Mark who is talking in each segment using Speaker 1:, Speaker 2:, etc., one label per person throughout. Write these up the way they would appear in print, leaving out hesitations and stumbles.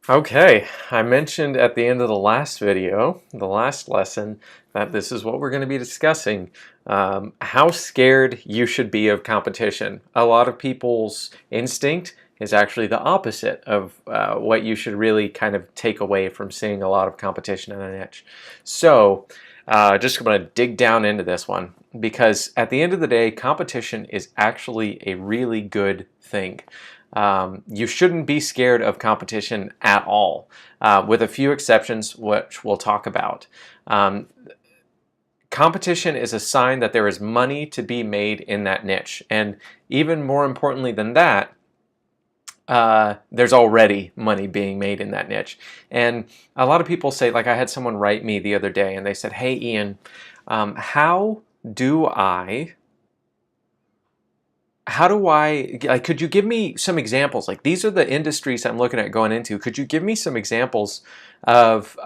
Speaker 1: Okay, I mentioned at the end of the last video, the last lesson, that this is what we're going to be discussing. How scared you should be of competition. A lot of people's instinct is actually the opposite of what you should really kind of take away from seeing a lot of competition in a niche. So, just going to dig down into this one because at the end of the day, competition is actually a really good thing. You shouldn't be scared of competition at all, with a few exceptions, which we'll talk about. Competition is a sign that there is money to be made in that niche. And even more importantly than that, there's already money being made in that niche. And a lot of people say, like I had someone write me the other day and they said, "Hey, Ian, how do I like, could you give me some examples? Like, these are the industries I'm looking at going into. Could you give me some examples of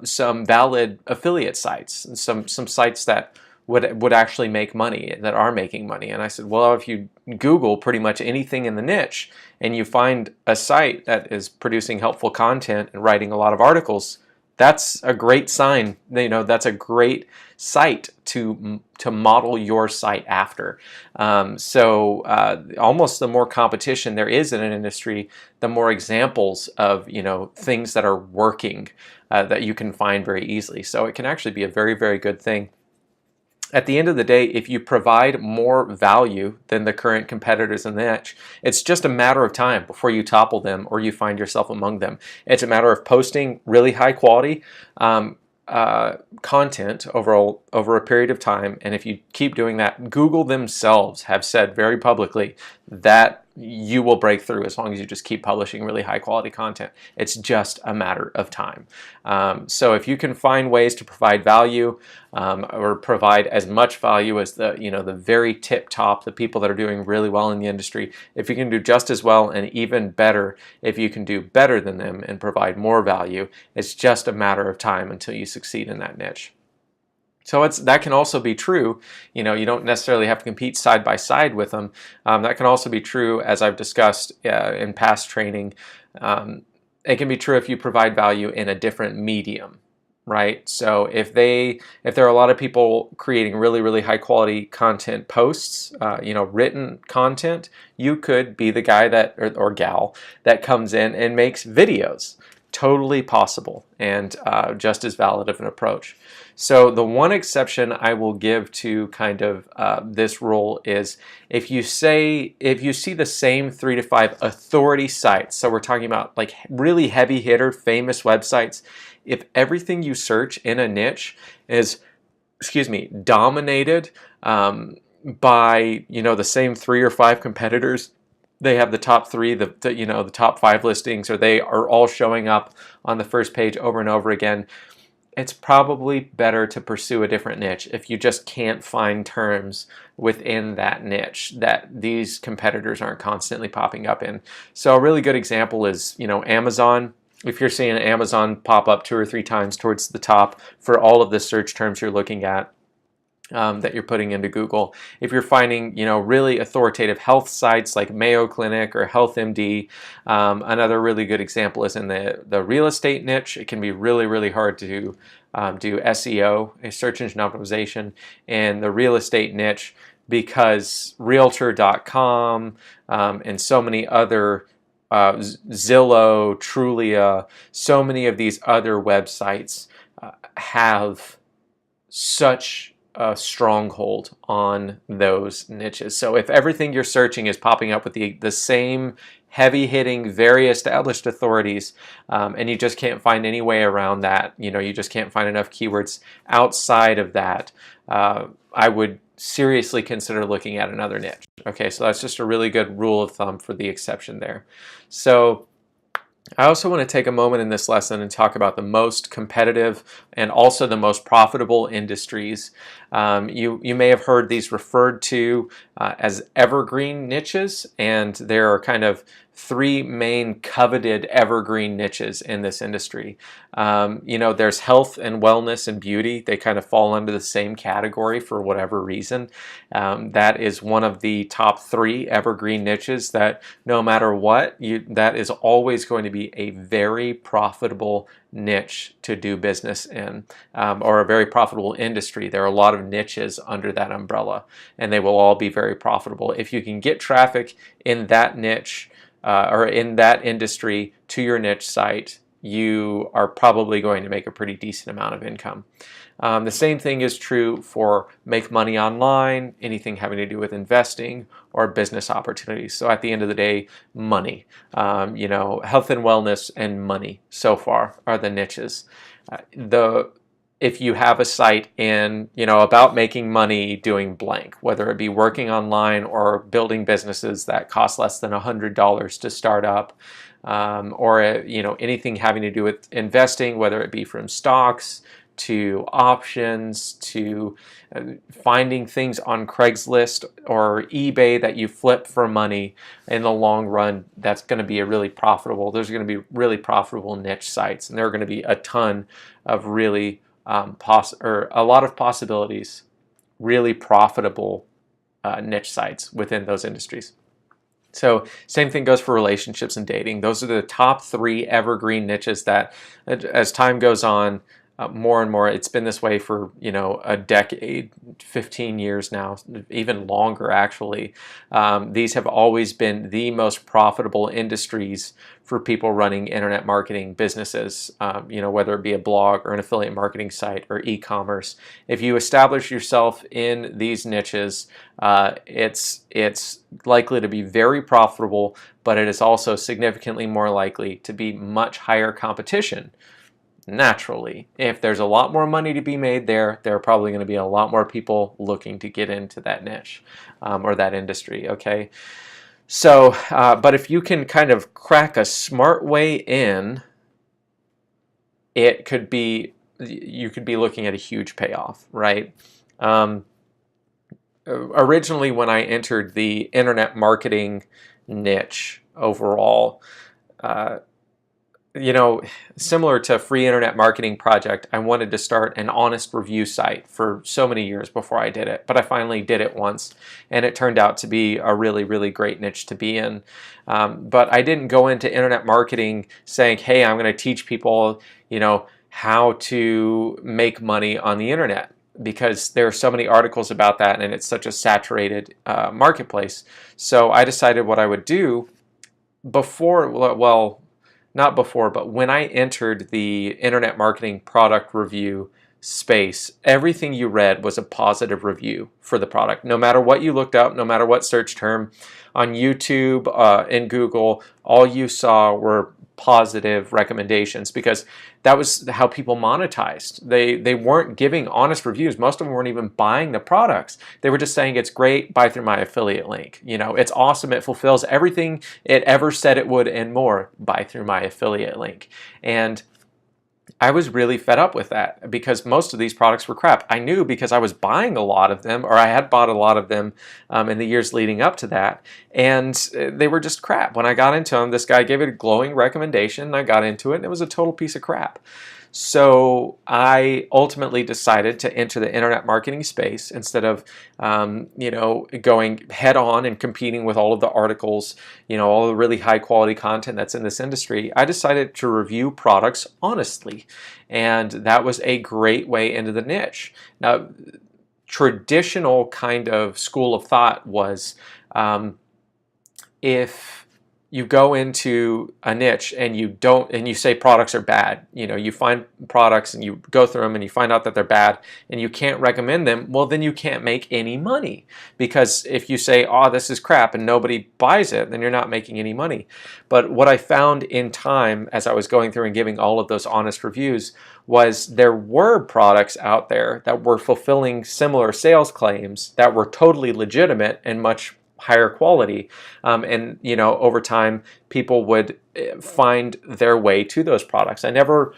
Speaker 1: some valid affiliate sites, and some sites that would actually make money, that are making money?" And I said, well, if you Google pretty much anything in the niche and you find a site that is producing helpful content and writing a lot of articles, that's a great sign. That's a great site to model your site after. Almost the more competition there is in an industry, the more examples of things that are working that you can find very easily. So it can actually be a very, very good thing. At the end of the day, if you provide more value than the current competitors in the niche, it's just a matter of time before you topple them or you find yourself among them. It's a matter of posting really high quality content over a period of time, and if you keep doing that, Google themselves have said very publicly that you will break through as long as you just keep publishing really high quality content. It's just a matter of time. So if you can find ways to provide value, or provide as much value as the very tip top, the people that are doing really well in the industry, if you can do just as well and even better, if you can do better than them and provide more value, it's just a matter of time until you succeed in that niche. So that can also be true. You don't necessarily have to compete side by side with them. That can also be true, as I've discussed in past training. It can be true if you provide value in a different medium, right? So if there are a lot of people creating really, really high quality content posts, written content, you could be the guy that or gal that comes in and makes videos. Totally possible and just as valid of an approach. So the one exception I will give to kind of this rule is if you see the same 3 to 5 authority sites, so we're talking about like really heavy hitter famous websites, if everything you search in a niche is, dominated by the same 3 or 5 competitors, they have the top 3, the top 5 listings, or they are all showing up on the first page over and over again, it's probably better to pursue a different niche if you just can't find terms within that niche that these competitors aren't constantly popping up in. So a really good example is, Amazon. If you're seeing Amazon pop up 2 or 3 times towards the top for all of the search terms you're looking at, that you're putting into Google. If you're finding, really authoritative health sites like Mayo Clinic or HealthMD, another really good example is in the real estate niche. It can be really, really hard to do SEO, search engine optimization, in the real estate niche because Realtor.com and so many other Zillow, Trulia, so many of these other websites have such a stronghold on those niches. So if everything you're searching is popping up with the same heavy-hitting, very established authorities, and you just can't find any way around that, you just can't find enough keywords outside of that, I would seriously consider looking at another niche. Okay, so that's just a really good rule of thumb for the exception there. So I also want to take a moment in this lesson and talk about the most competitive and also the most profitable industries. You may have heard these referred to as evergreen niches, and there are kind of three main coveted evergreen niches in this industry. There's health and wellness and beauty. They kind of fall under the same category for whatever reason. That is one of the top three evergreen niches that no matter what, that is always going to be a very profitable niche to do business in, or a very profitable industry. There are a lot of niches under that umbrella, and they will all be very profitable. If you can get traffic in that niche, or in that industry to your niche site, you are probably going to make a pretty decent amount of income. The same thing is true for make money online, anything having to do with investing or business opportunities. So at the end of the day, money, health and wellness and money so far are the niches. If you have a site about making money doing blank, whether it be working online or building businesses that cost less than $100 to start up, or anything having to do with investing, whether it be from stocks to options to finding things on Craigslist or eBay that you flip for money in the long run, that's going to be there's going to be really profitable niche sites, and there are going to be a ton of really a lot of possibilities, really profitable niche sites within those industries. So same thing goes for relationships and dating. Those are the top three evergreen niches that, as time goes on, more and more, it's been this way for a decade, 15 years now, even longer actually. These have always been the most profitable industries for people running internet marketing businesses, whether it be a blog or an affiliate marketing site or e-commerce. If you establish yourself in these niches, it's likely to be very profitable, but it is also significantly more likely to be much higher competition. Naturally, if there's a lot more money to be made there are probably going to be a lot more people looking to get into that niche or that industry, okay? So, but if you can kind of crack a smart way in, you could be looking at a huge payoff, right? Originally, when I entered the internet marketing niche overall, similar to Free Internet Marketing Project, I wanted to start an honest review site for so many years before I did it, but I finally did it once, and it turned out to be a really, really great niche to be in. But I didn't go into internet marketing saying, hey, I'm going to teach people, how to make money on the internet, because there are so many articles about that, and it's such a saturated marketplace. So I decided what I would do not before, but when I entered the internet marketing product review space, everything you read was a positive review for the product. No matter what you looked up, no matter what search term, on YouTube, in Google, all you saw were positive recommendations, because that was how people monetized. They weren't giving honest reviews. Most of them weren't even buying the products. They were just saying, it's great, buy through my affiliate link. It's awesome, it fulfills everything it ever said it would and more, buy through my affiliate link. And I was really fed up with that, because most of these products were crap. I knew, because I was buying a lot of them, or I had bought a lot of them in the years leading up to that, and they were just crap. When I got into them, this guy gave it a glowing recommendation, and I got into it, and it was a total piece of crap. So I ultimately decided to enter the internet marketing space instead of, going head on and competing with all of the articles, all the really high quality content that's in this industry. I decided to review products honestly, and that was a great way into the niche. Now, traditional kind of school of thought was, if you go into a niche and you say products are bad, you find products and you go through them and you find out that they're bad and you can't recommend them, well, then you can't make any money. Because if you say, oh, this is crap, and nobody buys it, then you're not making any money. But what I found in time, as I was going through and giving all of those honest reviews, was there were products out there that were fulfilling similar sales claims that were totally legitimate and much higher quality, and over time people would find their way to those products. I never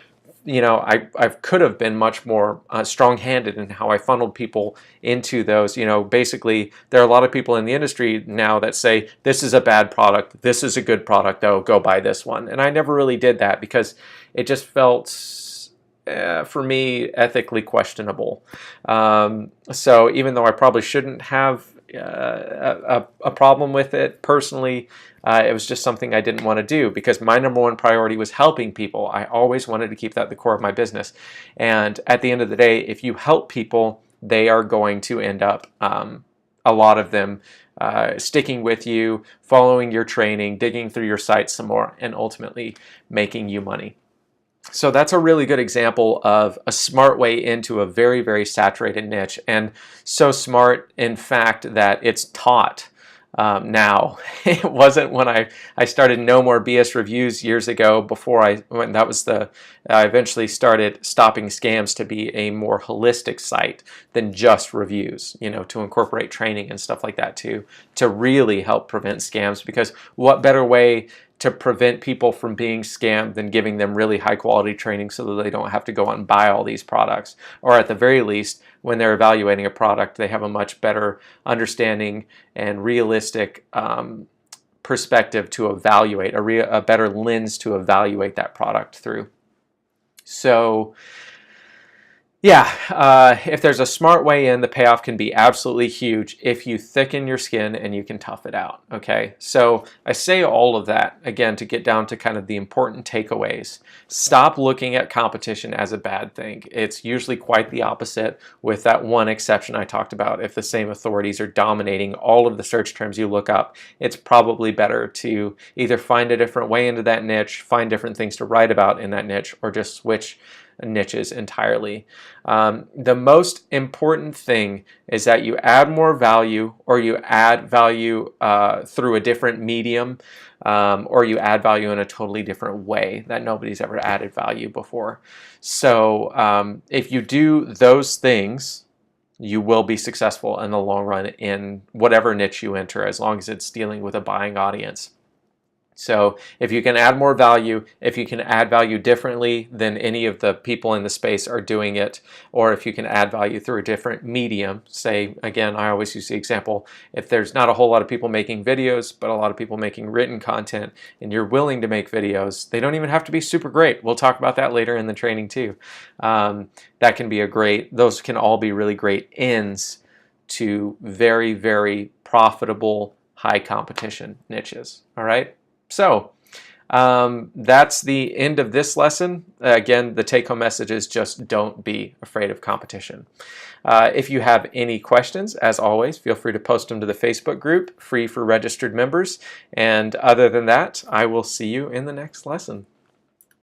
Speaker 1: I could have been much more strong-handed in how I funneled people into those. Basically, there are a lot of people in the industry now that say, this is a bad product, this is a good product, though, go buy this one. And I never really did that because it just felt, for me, ethically questionable. So even though I probably shouldn't have a problem with it personally, it was just something I didn't want to do because my number one priority was helping people. I always wanted to keep that at the core of my business. And at the end of the day, if you help people, they are going to end up, a lot of them, sticking with you, following your training, digging through your site some more, and ultimately making you money. So that's a really good example of a smart way into a very, very saturated niche, and so smart, in fact, that it's taught now. It wasn't when I started No More BS Reviews years ago, when I eventually started Stopping Scams to be a more holistic site than just reviews, to incorporate training and stuff like that too, to really help prevent scams, because what better way to prevent people from being scammed than giving them really high quality training so that they don't have to go out and buy all these products. Or at the very least, when they're evaluating a product, they have a much better understanding and realistic perspective to evaluate, a better lens to evaluate that product through. So yeah, if there's a smart way in, the payoff can be absolutely huge if you thicken your skin and you can tough it out, okay? So I say all of that, again, to get down to kind of the important takeaways. Stop looking at competition as a bad thing. It's usually quite the opposite, with that one exception I talked about. If the same authorities are dominating all of the search terms you look up, it's probably better to either find a different way into that niche, find different things to write about in that niche, or just switch niches entirely. The most important thing is that you add more value, or you add value through a different medium, or you add value in a totally different way that nobody's ever added value before. So if you do those things, you will be successful in the long run in whatever niche you enter, as long as it's dealing with a buying audience. So if you can add more value, if you can add value differently than any of the people in the space are doing it, or if you can add value through a different medium, say, again, I always use the example, if there's not a whole lot of people making videos, but a lot of people making written content, and you're willing to make videos, they don't even have to be super great. We'll talk about that later in the training too. That can be those can all be really great ends to very, very profitable, high competition niches, all right? So that's the end of this lesson. Again, the take-home message is just don't be afraid of competition. If you have any questions, as always, feel free to post them to the Facebook group, free for registered members. And other than that, I will see you in the next lesson.